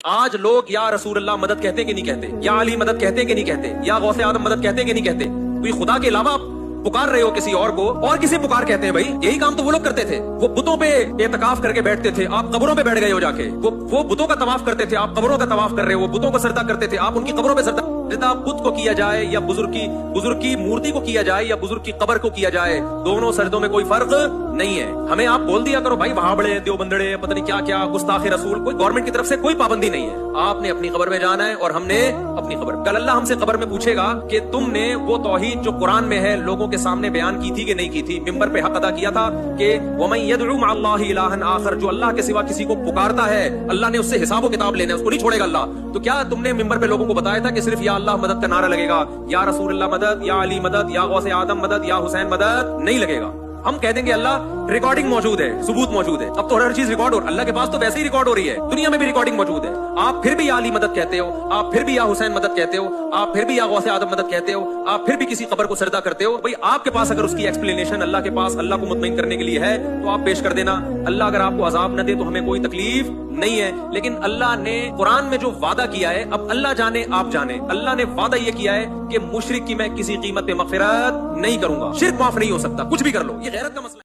آج لوگ یا رسول اللہ مدد کہتے کہ نہیں کہتے، یا علی مدد کہتے کہ نہیں کہتے، یا غوث آدم مدد کہتے کہ نہیں کہتے؟ کوئی خدا کے علاوہ پکار رہے ہو کسی اور کو، اور کسی پکار کہتے ہیں؟ بھائی یہی کام تو وہ لوگ کرتے تھے، وہ بتوں پہ اعتکاف کر کے بیٹھتے تھے، آپ قبروں پہ بیٹھ گئے ہو جا کے، وہ بتوں کا طواف کرتے تھے، آپ قبروں کا طواف کر رہے ہو، وہ بتوں کو سجدہ کرتے تھے، آپ ان کی قبروں پہ سجدہ بت کو کیا جائے یا بزرگ کی مورتی کو کیا جائے یا بزرگ کی قبر کو کیا جائے، دونوں سجدوں میں کوئی فرق نہیں ہے۔ ہمیں آپ بول دیا کرو بھائی وہاں بڑے دیوبندڑے پتہ نہیں کیا کیا گستاخ رسول، کوئی گورنمنٹ کی طرف سے کوئی پابندی نہیں ہے، آپ نے اپنی قبر میں جانا ہے اور ہم نے اپنی قبر۔ کل اللہ ہم سے قبر میں پوچھے گا کہ تم نے وہ توحید جو قرآن میں ہے لوگوں کے سامنے بیان کی تھی کہ نہیں کی تھی، ممبر پہ حق ادا کیا تھا کہ وَمَن يَدْعُ مَعَ اللَّهِ إِلَٰهًا آخر، جو اللہ کے سوا کسی کو پکارتا ہے اللہ نے اس سے حساب و کتاب لینا ہے، اس کو نہیں چھوڑے گا اللہ۔ تو کیا تم نے ممبر پہ لوگوں کو بتایا تھا کہ صرف یا اللہ مدد کا نعرہ لگے گا، یا رسول اللہ مدد، یا علی مدد، یا غوث آدم مدد، یا حسین مدد؟ نہیں لگے گا۔ ہم کہہ دیں گے اللہ ریکارڈنگ موجود ہے، ثبوت موجود ہے، اب تو ہر چیز ریکارڈ ہو، اللہ کے پاس تو ویسے ہی ریکارڈ ہو رہی ہے، دنیا میں بھی ریکارڈنگ موجود ہے، آپ پھر بھی یا علی مدد کہتے ہو، آپ پھر بھی یا حسین مدد کہتے ہو، آپ پھر بھی یا غوث آدم مدد کہتے ہو، آپ پھر بھی کسی قبر کو سجدہ کرتے ہو۔ بھائی آپ کے پاس اگر اس کی ایکسپلینیشن اللہ کے پاس اللہ کو مطمئن کرنے کے لیے ہے تو آپ پیش کر دینا۔ اللہ اگر آپ کو عذاب نہ دے تو ہمیں کوئی تکلیف نہیں ہے، لیکن اللہ نے قرآن میں جو وعدہ کیا ہے، اب اللہ جانے آپ جانے، اللہ نے وعدہ یہ کیا ہے کہ مشرک کی میں کسی قیمت پہ مغفرت نہیں کروں گا، شرک معاف نہیں ہو سکتا، کچھ بھی کر لو، یہ غیرت کا مسئلہ ہے۔